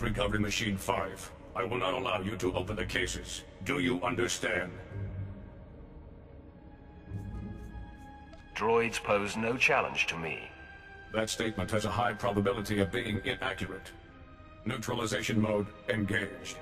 Recovery Machine 5. I will not allow you to open the cases. Do you understand? Droids pose no challenge to me. That statement has a high probability of being inaccurate. Neutralization mode engaged.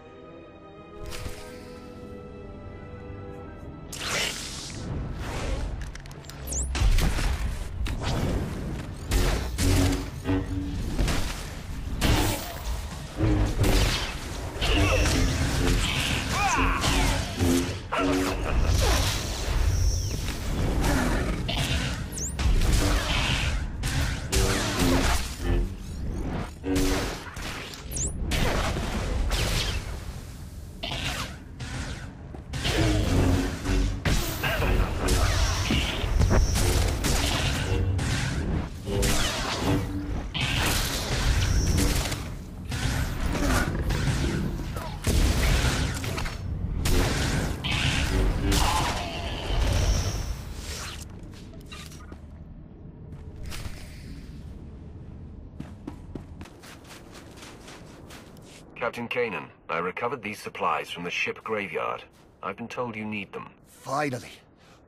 Captain Kanan, I recovered these supplies from the ship graveyard. I've been told you need them. Finally.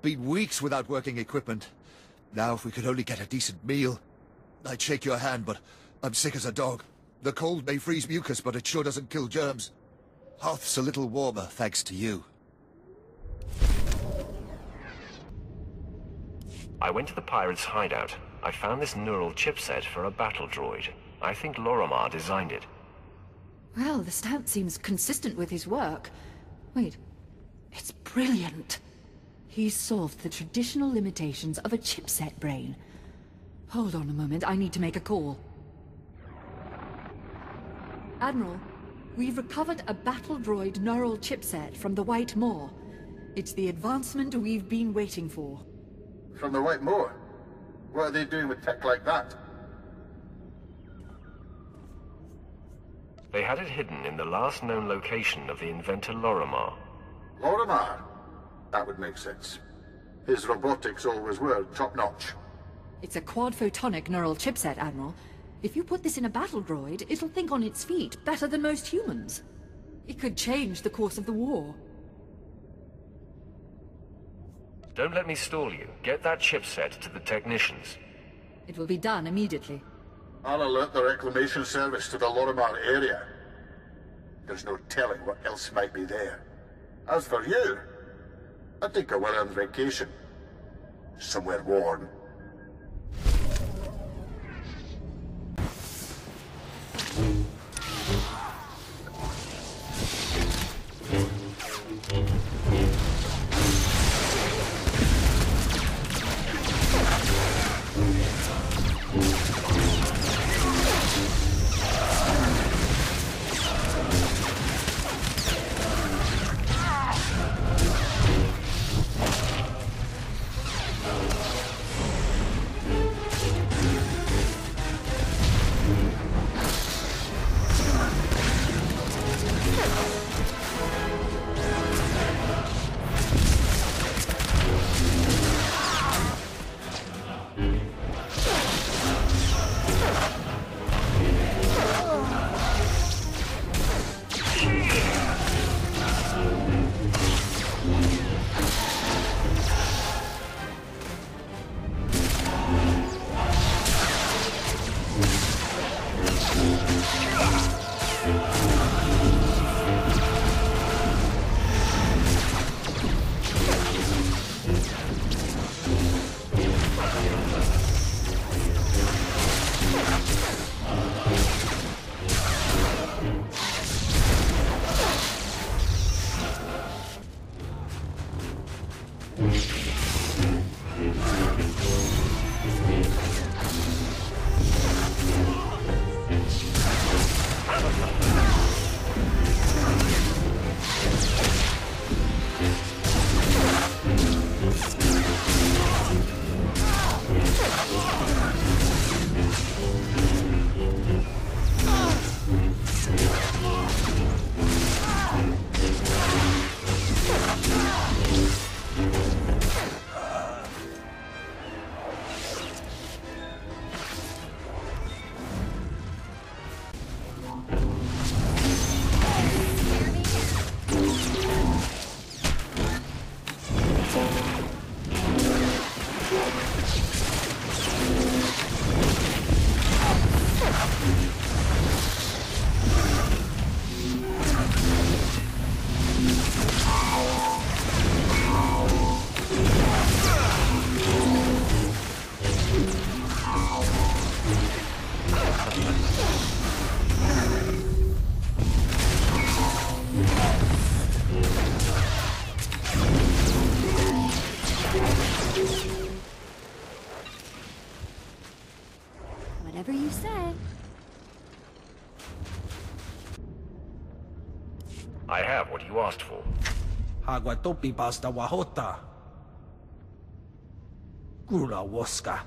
Been weeks without working equipment. Now if we could only get a decent meal. I'd shake your hand, but I'm sick as a dog. The cold may freeze mucus, but it sure doesn't kill germs. Hoth's a little warmer, thanks to you. I went to the pirates' hideout. I found this neural chipset for a battle droid. I think Lorimar designed it. Well, the stamp seems consistent with his work. Wait, it's brilliant. He's solved the traditional limitations of a chipset brain. Hold on a moment, I need to make a call. Admiral, we've recovered a battle droid neural chipset from the White Moor. It's the advancement we've been waiting for. From the White Moor? What are they doing with tech like that? They had it hidden in the last known location of the inventor Lorimar. Lorimar? That would make sense. His robotics always were top-notch. It's a quad-photonic neural chipset, Admiral. If you put this in a battle droid, it'll think on its feet better than most humans. It could change the course of the war. Don't let me stall you. Get that chipset to the technicians. It will be done immediately. I'll alert the Reclamation Service to the Lorimar area. There's no telling what else might be there. As for you, I'd take a well-earned vacation. Somewhere warm. I have what you asked for. Agua topi basta wahota. Gula woska.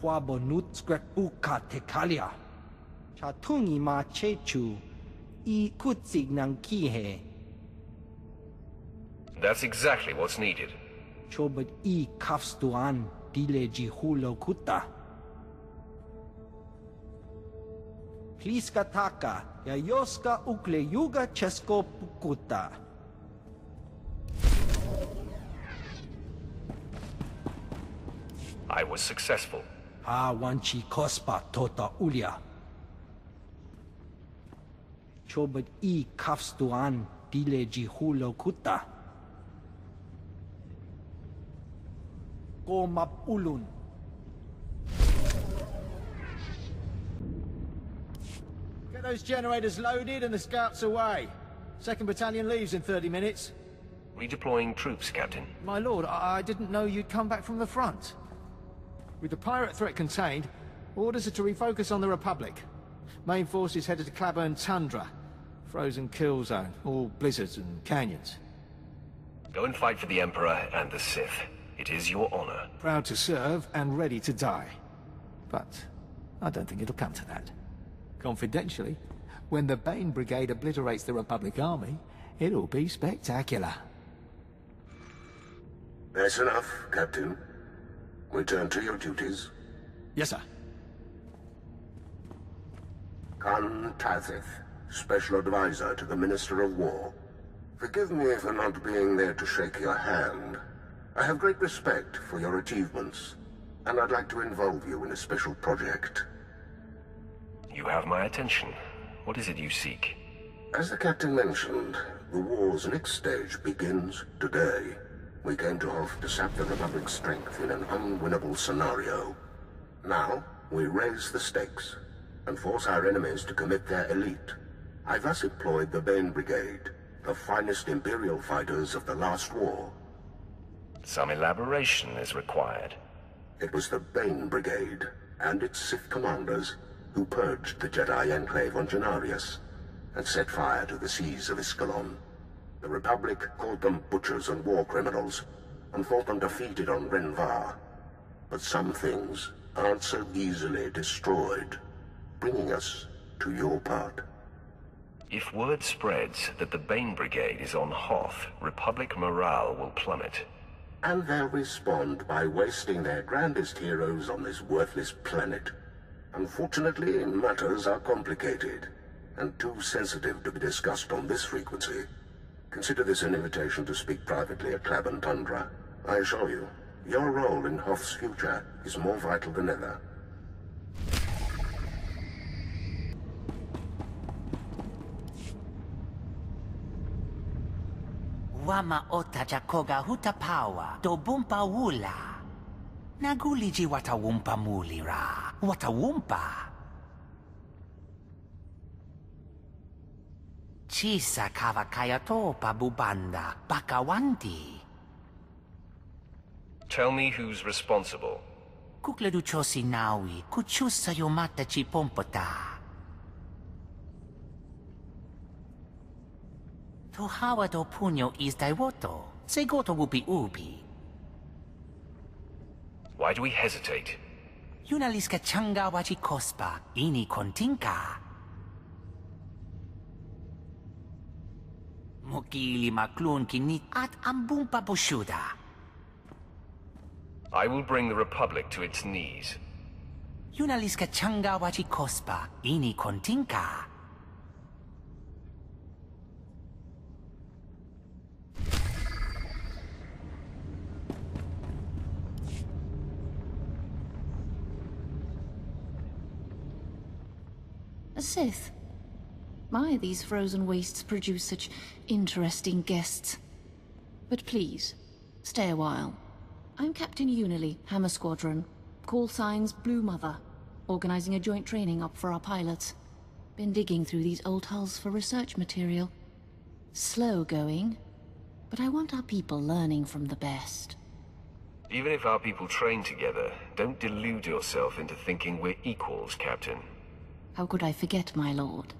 Kwabo nut skrek uka tekalia. Chatungi ma chechu. I kutsig nang kihe. That's exactly what's needed. Chobot I kafstuan dileji hulo kuta. Pliska taka ya yoska ukle yuga chesko pukuta. I was successful. Ha wanchi kospa tota ulia. Chobot I kafstuan dileji hulo kuta. Komap ulun. Get those generators loaded and the scouts away. 2nd Battalion leaves in 30 minutes. Redeploying troops, Captain. My lord, I didn't know you'd come back from the front. With the pirate threat contained, orders are to refocus on the Republic. Main force is headed to Claburn Tundra. Frozen kill zone, all blizzards and canyons. Go and fight for the Emperor and the Sith. It is your honor. Proud to serve and ready to die. But I don't think it'll come to that. Confidentially, when the Bane Brigade obliterates the Republic Army, it'll be spectacular. That's enough, Captain. Return to your duties. Yes, sir. Khan Tathith, Special Advisor to the Minister of War. Forgive me for not being there to shake your hand. I have great respect for your achievements, and I'd like to involve you in a special project. You have my attention. What is it you seek? As the Captain mentioned, the war's next stage begins today. We came to Hoth to sap the Republic's strength in an unwinnable scenario. Now, we raise the stakes, and force our enemies to commit their elite. I thus employed the Bane Brigade, the finest Imperial fighters of the last war. Some elaboration is required. It was the Bane Brigade, and its Sith commanders, who purged the Jedi Enclave on Genarius, and set fire to the seas of Iskalon. The Republic called them butchers and war criminals, and thought them defeated on Renvar. But some things aren't so easily destroyed, bringing us to your part. If word spreads that the Bane Brigade is on Hoth, Republic morale will plummet. And they'll respond by wasting their grandest heroes on this worthless planet. Unfortunately, matters are complicated, and too sensitive to be discussed on this frequency. Consider this an invitation to speak privately at Claburn Tundra. I assure you, your role in Hoth's future is more vital than ever. Wama ota jakoga hutapawa do bumpa wula. Naguliji watawumpa mulira. Watawumpa. Chisa kavakaya topa bubanda bakawanti. Tell me who's responsible. Kukledu chosi nawi kuchusa yomata chipompota. Tohawa do punyo is daiwoto. Segoto wupi ubi. Why do we hesitate? Yunaliska changa wachi kospa. Ini kontinka. Mukili maklun kinit at ambumpa bushuda. I will bring the Republic to its knees. Yunaliska changa wachi kospa. Ini kontinka. A Sith. My, these frozen wastes produce such interesting guests. But please, stay a while. I'm Captain Unily, Hammer Squadron. Call signs Blue Mother. Organizing a joint training up for our pilots. Been digging through these old hulls for research material. Slow going, but I want our people learning from the best. Even if our people train together, don't delude yourself into thinking we're equals, Captain. How could I forget, my lord?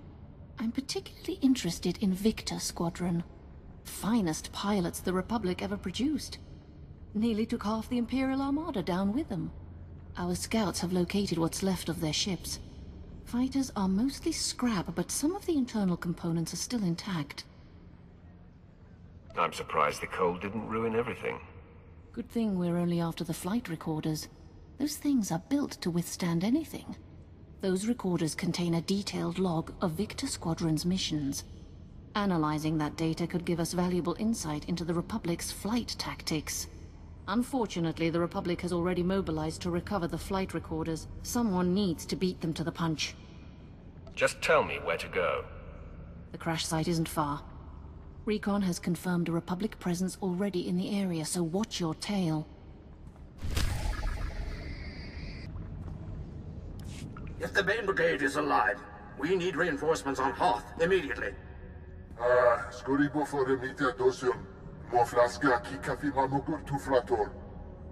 I'm particularly interested in Victor Squadron. Finest pilots the Republic ever produced. Nearly took half the Imperial Armada down with them. Our scouts have located what's left of their ships. Fighters are mostly scrap, but some of the internal components are still intact. I'm surprised the cold didn't ruin everything. Good thing we're only after the flight recorders. Those things are built to withstand anything. Those recorders contain a detailed log of Victor Squadron's missions. Analyzing that data could give us valuable insight into the Republic's flight tactics. Unfortunately, the Republic has already mobilized to recover the flight recorders. Someone needs to beat them to the punch. Just tell me where to go. The crash site isn't far. Recon has confirmed a Republic presence already in the area, so watch your tail. If the Bane Brigade is alive, we need reinforcements on Hoth immediately.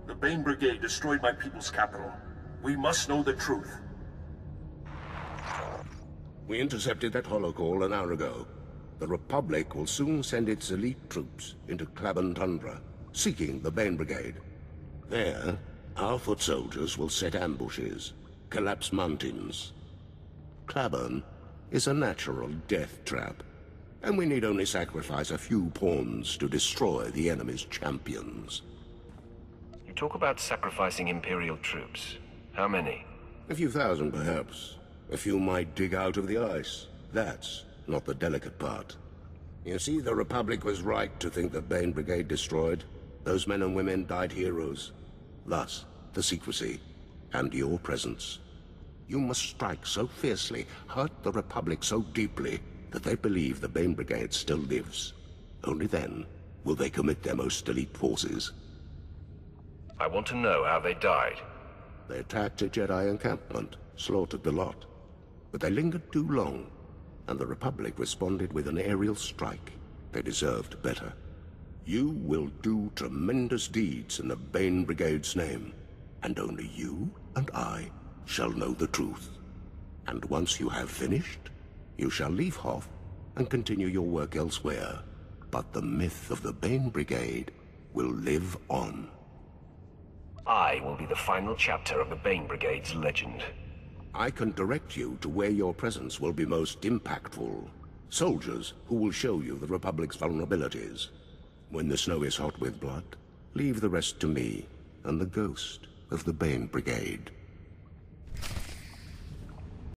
The Bane Brigade destroyed my people's capital. We must know the truth. We intercepted that holocall an hour ago. The Republic will soon send its elite troops into Klaban Tundra, seeking the Bane Brigade. There, our foot soldiers will set ambushes, collapse mountains. Klaban is a natural death trap, and we need only sacrifice a few pawns to destroy the enemy's champions. You talk about sacrificing Imperial troops. How many? A few thousand, perhaps. A few might dig out of the ice. That's not the delicate part. You see, the Republic was right to think the Bane Brigade destroyed. Those men and women died heroes. Thus, the secrecy, and your presence. You must strike so fiercely, hurt the Republic so deeply, that they believe the Bane Brigade still lives. Only then will they commit their most elite forces. I want to know how they died. They attacked a Jedi encampment, slaughtered the lot. But they lingered too long, and the Republic responded with an aerial strike. They deserved better. You will do tremendous deeds in the Bane Brigade's name, and only you and I shall know the truth. And once you have finished, you shall leave Hoth and continue your work elsewhere. But the myth of the Bane Brigade will live on. I will be the final chapter of the Bane Brigade's legend. I can direct you to where your presence will be most impactful. Soldiers who will show you the Republic's vulnerabilities. When the snow is hot with blood, leave the rest to me and the ghost of the Bane Brigade.